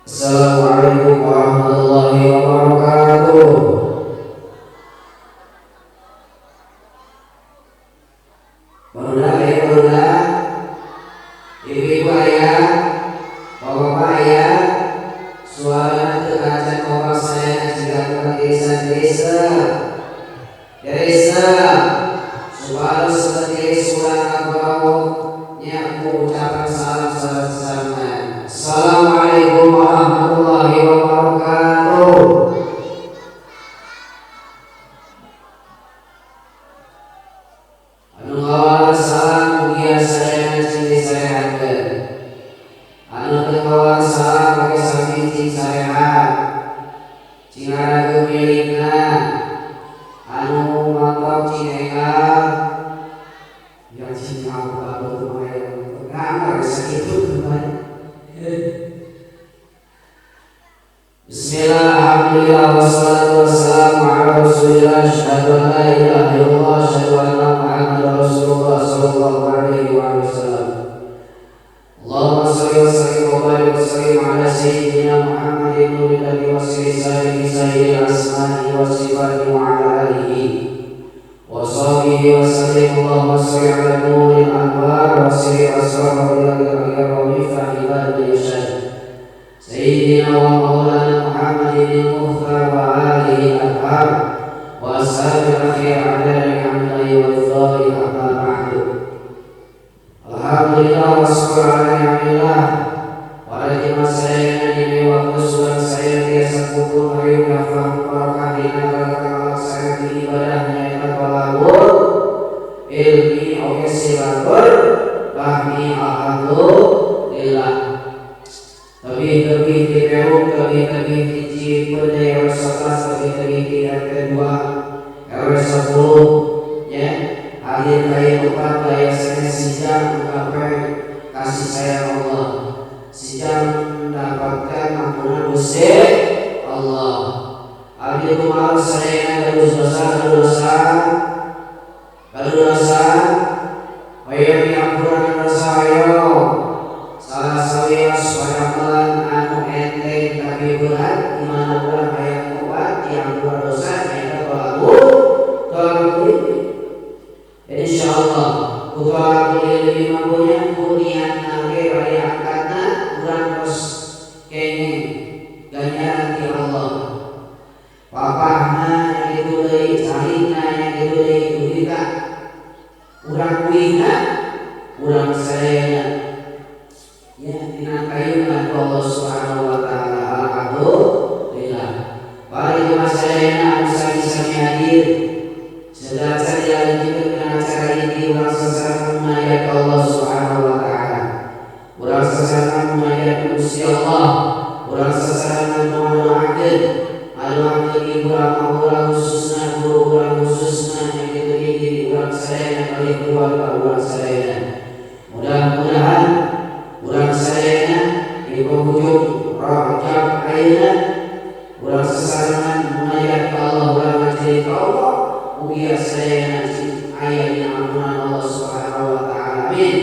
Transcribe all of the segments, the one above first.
Assalamualaikum warahmatullahi wabarakatuh. Barulah barulah ibu-ibu ayah, bapak-bapak ayah, suara terkacang bapak saya jika desa-desa suara seperti suara baunya mengucapkan salam bersama. Assalamualaikum warahmatullahi wabarakatuh. Anu awal salam mugia saya ciri saya ada. Anu kedua salam bagi sami cing sarehat. Cing ada gemilikna. Anu mantap cing engal. Yang cing apa lumayan. Ngamar sakit kembali. Bismillah, alhamdulillah, wassalatu wassalamu ala rasulillah. Asyhadu an la ilaha illallah, asyhadu anna muhammadar rasulullah sallallahu alaihi wasallam. Allahumma shalli wa sallim wa barik wa sallim ala sayyidina Muhammadin nuril ladzi wasri sayyidil asma'i wa sifati wa ala alihi wa sahbihi wa sallim. Allahumma shalli ala nuril anwar wa sirri asrar wa ila wa mifah ibadil yashad Sayyidina wa maulana Muhammadin al-Mukhtar wa alihi al-Athar wa ashabil akhir adala bihamdihi wa ridhahi amma ba'du. Alhamdulillah wa syukur ala ni'amillah wa rajimah saya ini wa khususan saya biasa kumpul hari nafah barakah di negara saya di ibadahnya yang terbalabur ilmi oke silabur bahmi alhamdulillah. Lebih-lebih di Peru, lebih-lebih di Cipete, RW11, lebih-lebih di RT2, RW10, ya, hadir kaya tempat daya saya sejam mencapai kasih sayang Allah, sejam mendapatkan ampunan dosa Allah. Hadir kumaha saya dari dosa, kaya ampunan dosa ayo. Salah sawias wadamalan anu enteng tapi berat dimana ulah hayang kuat yang dua dosa yang tolak insyaallah kutolak lebih mampunya kunian nage bari angkatna urang kos kene ganjaran ti Allah papahna yang itu deui carina yang itu deui duita urang kuina urang sadayana ya dengan kayunan Allah Subhanahu wa taala. Alhamdulillah. Bari masayana sami-sami hadir. Sedang saja kita dengan acara ini urang sesama menayat Allah Subhanahu wa taala. Urang sesama menayat Gusti Allah. Urang sesama mendoakeun anu di urang khususna guru urang khususna yang diberi urang sadayana oleh keluarga urang sadayana. Mudah-mudahan urang sadayana di penghujung rajab ayeuna urang sesarengan munajat ka Allah urang ngajari ka Allah mugia sadayana aya dina ampunan Allah Subhanahu wa taala. Amin.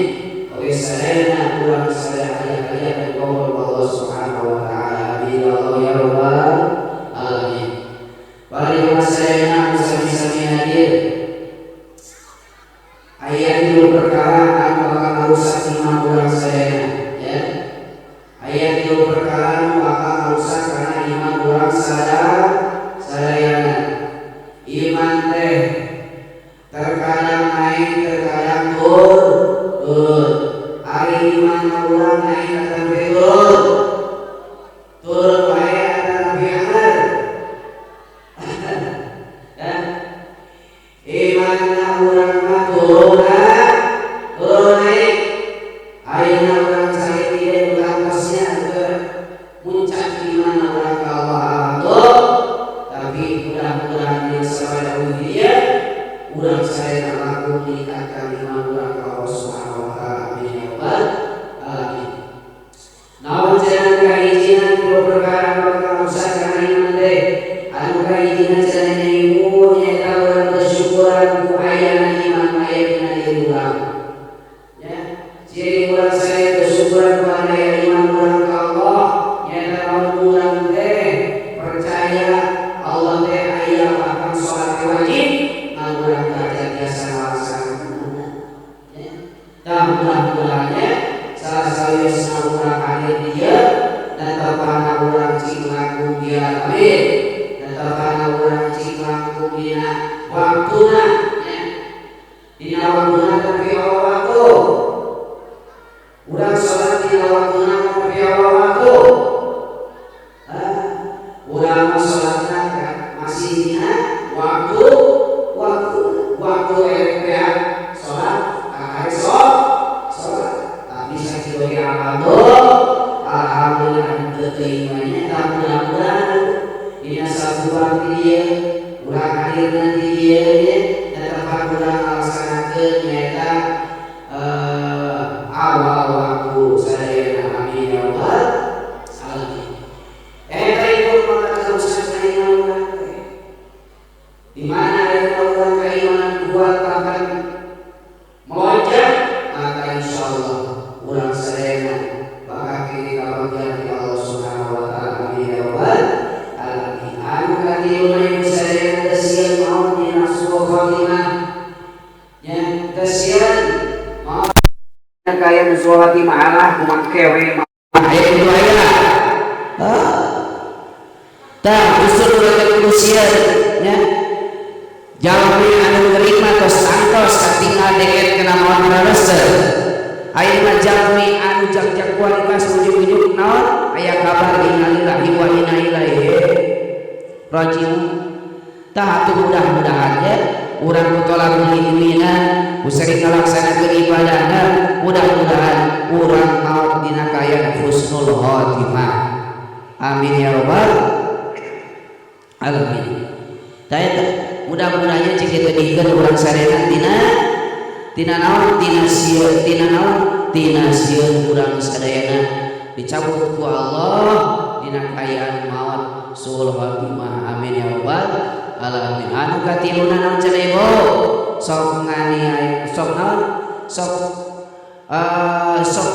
Oge sadayana urang sadaya aya di qaul Allah Subhanahu wa taala. Amin ya Allah ya rabbal alamin. Bari sadayana sami-sami hadir ayat itu perkara anu bakal merusak iman urang sadayana. Ayat itu perkara bakal merusak karena iman orang sadayana. Iman teh terkadang naik, terkadang turun. Hari iman orang naik akan turun. Turun wae akan biar. Iman orang mah turun naik. Ayeuna urang sakit ieu pasnya ke puncak iman orang ka Allah. Tapi mudah-mudahan dia sabada ujian urang sadaya laku meningkatkan iman urang ka Allah Subhanahu wa taala. Amin ya rabbal alamin. cing langkung dia amin tetapana urang cing langkung dina waktuna ya dina waktuna tapi waktu urang salat dina waktuna tapi waktu urang salatna masih dina waktu RPA salat kakak salat tapi sakit alhamdulillah keimannya tak mudah-mudahan ini satu waktu dia urang hadir nanti dia dan tempat urang alaksanakeun nyata awal waktu sadayana amin ya rabbal alamin. Eta ieu maka terusan kaimanan urang teh. Di mana ada urang keimanan kuat akan melonjak maka insyaallah urang sadayana bakal kiri kabagian di Allah Subhanahu wa taala amin ya rabbal alamin. Anu katiuna yang sadayana tasian maut di nafsu khatimah nya tasian maut kaya nafsu khatimah Allah kumakewe aya itu aya tah usul urang kusian nya jalmi anu nerima tos santos katingal deket kana maut resep ayeuna jalmi anu jak-jak kualitas ujug-ujug naon aya kabar innalillahi wa inna ilaihi rajiun tah atuh mudah-mudahan ya urang nu tolak ilmina usari ngalaksanakeun ibadahna mudah-mudahan urang maot dina kaya husnul khotimah amin ya rabbal alamin. Tah eta mudah-mudahan cik kitu dikeun urang sadayana tina naon tina sieun urang sadayana dicabut ku Allah dina kayaan maut suul khotimah amin ya rabbal alamin. Anu katiluna naon cenah ibu sok nganiaya sok naon sok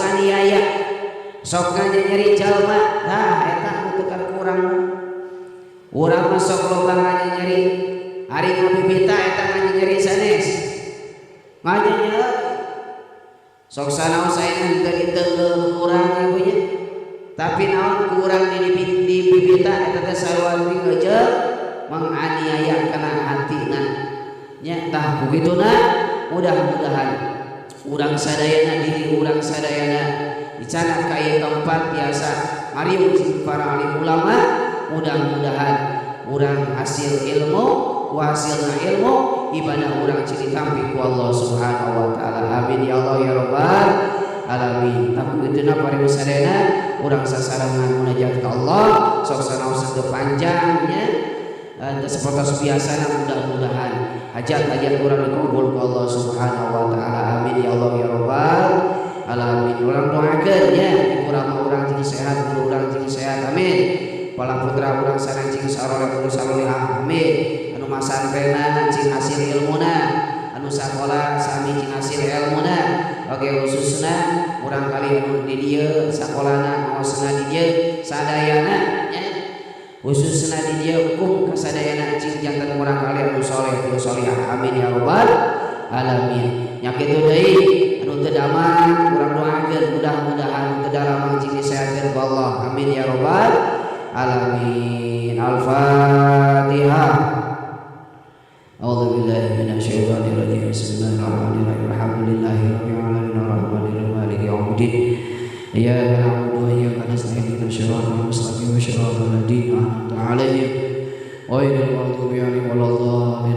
nganiaya sok nyeri jalma tah eta anu teu kurang urang mah sok loba nyeri ari ngabibita eta nyeri sanes nganyanya sok sanaon saena teu diteungkeun kurang ibunya tapi naon kurang di bibita eta teh sarua ngeujeuk menganiaya kana hatina nya tah begituna mudah-mudahan urang sadayana diri urang sadayana dicanat ka ieu tempat biasa mariung para alim ulama mudah-mudahan urang hasil ilmu wasilna ilmu ibadah urang ciri tampi ku Allah Subhanahu wa taala amin ya Allah ya rabbal alamin. Tapi kitu paring sadayana urang sasarangan munajat ka Allah sok sanaos teu panjangnya seperti biasana mudah-mudahan hajat-hajat urang dikabul ku Allah Subhanahu wa taala amin ya Allah ya rabbal alamin. Urang doakeun nya urang jeung sehat guru urang jeung sehat amin. Pala putra urang sareng jeung saroleh guru saroleh amin. Anu masantrenna jeung hasil ilmuna anu sakola sami jeung hasil ilmuna oge khususna urang kali anu di dieu sakolana ngosna di dieu sadayana nya khususna di dieu hukum kasadayana jeung janten urang kali anu saleh tu salihah amin ya rabbal alamin. Nya kitu deui anu teu daman urang doakeun mudah-mudahan teu dalam jeung disehatkeun ku Allah amin ya rabbal alamin. Al-Fatihah. A'udzu billahi minasyaitonir rajim. Bismillahirrahmanirrahim. Alhamdulillahirabbil alamin arrahmanirrahim maliki yaumiddin. Iyyaka na'budu wa iyyaka nasta'in ihdinas siratal mustaqim siratal ladzina an'amta 'alaihim ghairil maghdubi 'alaihim waladdallin.